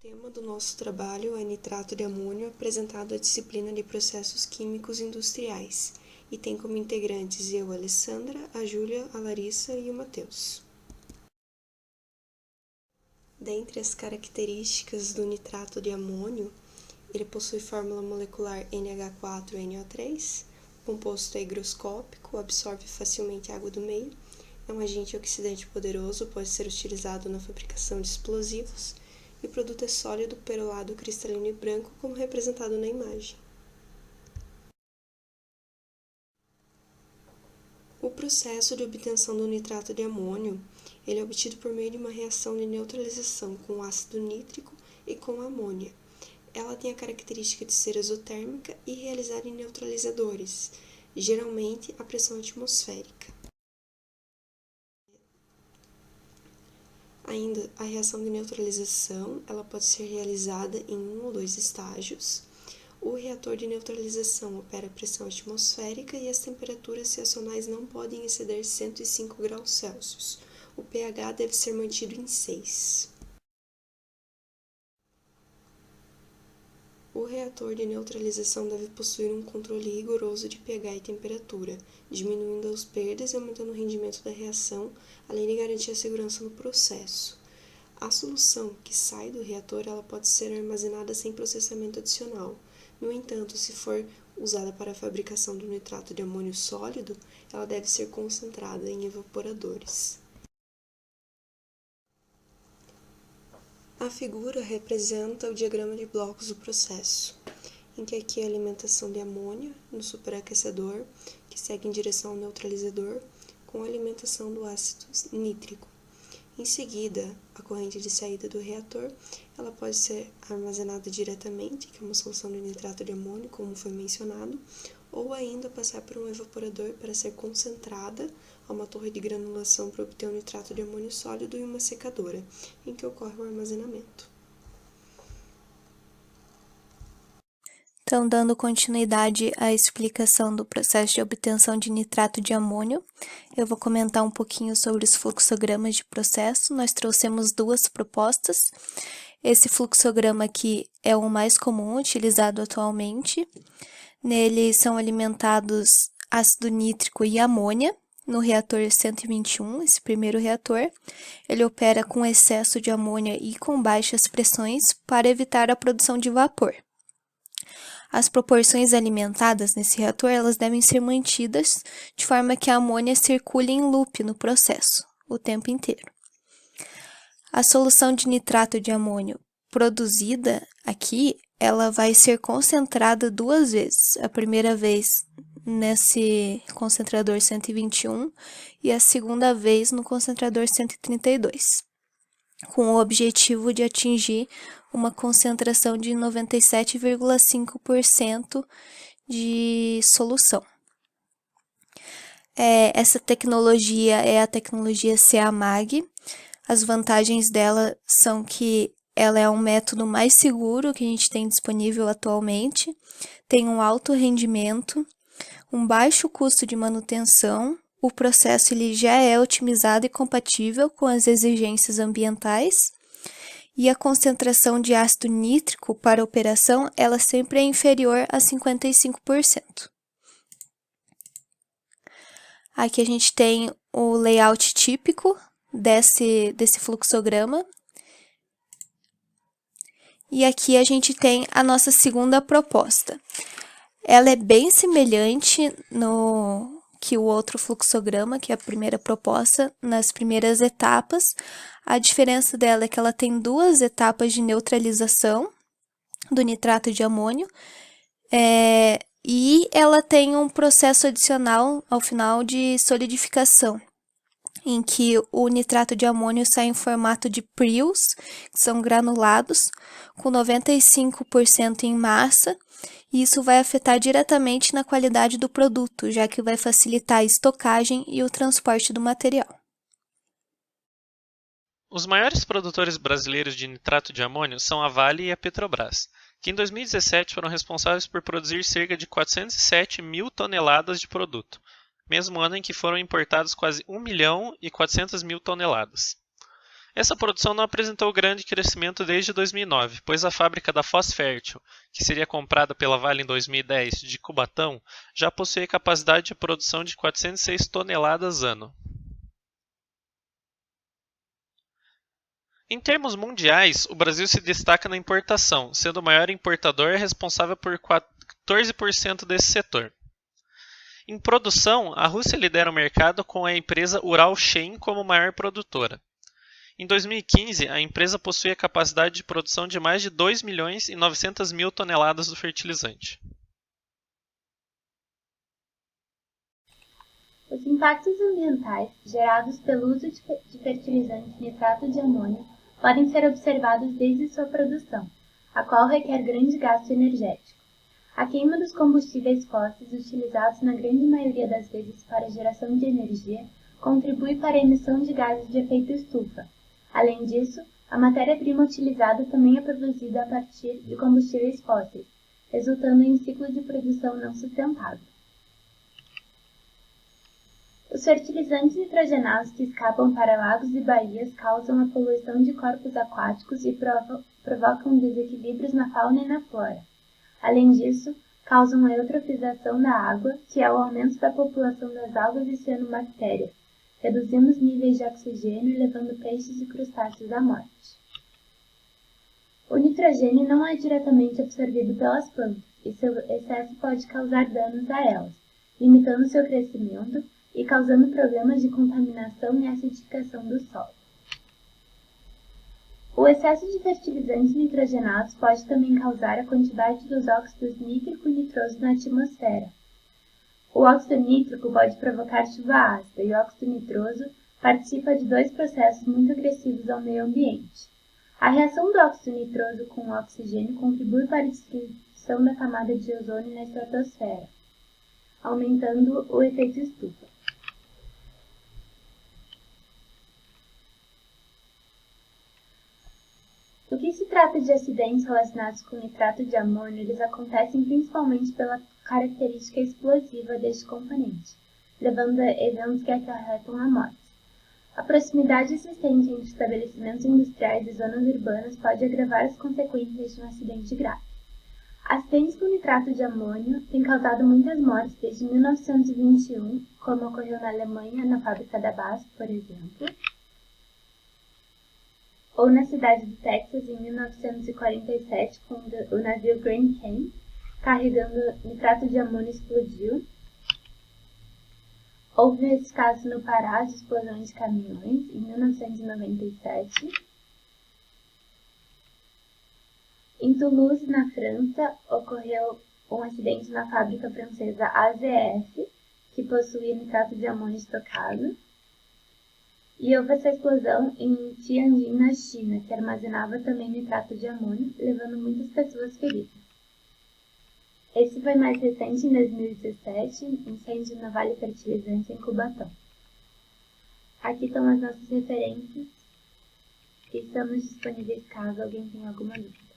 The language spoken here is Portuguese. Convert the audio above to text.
Tema do nosso trabalho é nitrato de amônio apresentado à disciplina de processos químicos industriais e tem como integrantes eu, a Alessandra, a Júlia, a Larissa e o Matheus. Dentre as características do nitrato de amônio, ele possui fórmula molecular NH4NO3, o composto é higroscópico, absorve facilmente a água do meio, é um agente oxidante poderoso, pode ser utilizado na fabricação de explosivos, e o produto é sólido, perolado, cristalino e branco, como representado na imagem. O processo de obtenção do nitrato de amônio ele é obtido por meio de uma reação de neutralização com ácido nítrico e com amônia. Ela tem a característica de ser exotérmica e realizada em neutralizadores, geralmente a pressão atmosférica. Ainda, a reação de neutralização ela pode ser realizada em 1 ou 2 estágios. O reator de neutralização opera a pressão atmosférica e as temperaturas reacionais não podem exceder 105 graus Celsius. O pH deve ser mantido em 6. O reator de neutralização deve possuir um controle rigoroso de pH e temperatura, diminuindo as perdas e aumentando o rendimento da reação, além de garantir a segurança no processo. A solução que sai do reator ela pode ser armazenada sem processamento adicional. No entanto, se for usada para a fabricação do nitrato de amônio sólido, ela deve ser concentrada em evaporadores. A figura representa o diagrama de blocos do processo, em que aqui é a alimentação de amônio no superaquecedor, que segue em direção ao neutralizador, com a alimentação do ácido nítrico. Em seguida, a corrente de saída do reator, ela pode ser armazenada diretamente, que é uma solução de nitrato de amônio, como foi mencionado, ou ainda passar por um evaporador para ser concentrada a uma torre de granulação para obter um nitrato de amônio sólido e uma secadora, em que ocorre o armazenamento. Então, dando continuidade à explicação do processo de obtenção de nitrato de amônio, eu vou comentar um pouquinho sobre os fluxogramas de processo. Nós trouxemos 2 propostas. Esse fluxograma aqui é o mais comum utilizado atualmente. Nele são alimentados ácido nítrico e amônia, no reator 121, esse primeiro reator. Ele opera com excesso de amônia e com baixas pressões para evitar a produção de vapor. As proporções alimentadas nesse reator elas devem ser mantidas de forma que a amônia circule em loop no processo, o tempo inteiro. A solução de nitrato de amônio produzida aqui, ela vai ser concentrada 2 vezes. A primeira vez nesse concentrador 121 e a segunda vez no concentrador 132, com o objetivo de atingir uma concentração de 97,5% de solução. Essa tecnologia é a tecnologia CA-MAG. As vantagens dela são que ela é um método mais seguro que a gente tem disponível atualmente, tem um alto rendimento, um baixo custo de manutenção, o processo ele já é otimizado e compatível com as exigências ambientais, e a concentração de ácido nítrico para a operação ela sempre é inferior a 55%. Aqui a gente tem o layout típico desse fluxograma. E aqui a gente tem a nossa segunda proposta. Ela é bem semelhante no que o outro fluxograma, que é a primeira proposta, nas primeiras etapas. A diferença dela é que ela tem 2 etapas de neutralização do nitrato de amônio, e ela tem um processo adicional ao final de solidificação, em que o nitrato de amônio sai em formato de prios, que são granulados, com 95% em massa, e isso vai afetar diretamente na qualidade do produto, já que vai facilitar a estocagem e o transporte do material. Os maiores produtores brasileiros de nitrato de amônio são a Vale e a Petrobras, que em 2017 foram responsáveis por produzir cerca de 407 mil toneladas de produto, mesmo ano em que foram importados quase 1.400.000 toneladas. Essa produção não apresentou grande crescimento desde 2009, pois a fábrica da Fosfértil, que seria comprada pela Vale em 2010 de Cubatão, já possui capacidade de produção de 406 toneladas ano. Em termos mundiais, o Brasil se destaca na importação, sendo o maior importador responsável por 14% desse setor. Em produção, a Rússia lidera o mercado com a empresa Uralchem como maior produtora. Em 2015, a empresa possuía capacidade de produção de mais de 2.900.000 toneladas do fertilizante. Os impactos ambientais gerados pelo uso de fertilizantes nitrato de amônio podem ser observados desde sua produção, a qual requer grande gasto energético. A queima dos combustíveis fósseis utilizados na grande maioria das vezes para a geração de energia contribui para a emissão de gases de efeito estufa. Além disso, a matéria-prima utilizada também é produzida a partir de combustíveis fósseis, resultando em um ciclo de produção não sustentável. Os fertilizantes nitrogenados que escapam para lagos e baías causam a poluição de corpos aquáticos e provocam desequilíbrios na fauna e na flora. Além disso, causam a eutrofização da água, que é o aumento da população das algas e cianobactérias, reduzindo os níveis de oxigênio e levando peixes e crustáceos à morte. O nitrogênio não é diretamente absorvido pelas plantas, e seu excesso pode causar danos a elas, limitando seu crescimento e causando problemas de contaminação e acidificação do solo. O excesso de fertilizantes nitrogenados pode também causar a quantidade dos óxidos nítrico e nitroso na atmosfera. O óxido nítrico pode provocar chuva ácida e o óxido nitroso participa de dois processos muito agressivos ao meio ambiente. A reação do óxido nitroso com o oxigênio contribui para a destruição da camada de ozônio na estratosfera, aumentando o efeito estufa. No que se trata de acidentes relacionados com nitrato de amônio, eles acontecem principalmente pela característica explosiva deste componente, levando a eventos que acarretam a morte. A proximidade existente entre estabelecimentos industriais e zonas urbanas pode agravar as consequências de um acidente grave. Acidentes com nitrato de amônio têm causado muitas mortes desde 1921, como ocorreu na Alemanha, na fábrica da BASF, por exemplo, ou na cidade do Texas em 1947, quando o navio Grand Canyon, carregando nitrato de amônio, explodiu. Houve esse caso no Pará de explosão de caminhões em 1997. Em Toulouse, na França, ocorreu um acidente na fábrica francesa AZF, que possuía nitrato de amônio estocado. E houve essa explosão em Tianjin, na China, que armazenava também nitrato de amônio, levando muitas pessoas feridas. Esse foi mais recente, em 2017, incêndio na Vale Fertilizante, em Cubatão. Aqui estão as nossas referências e estamos disponíveis caso alguém tenha alguma dúvida.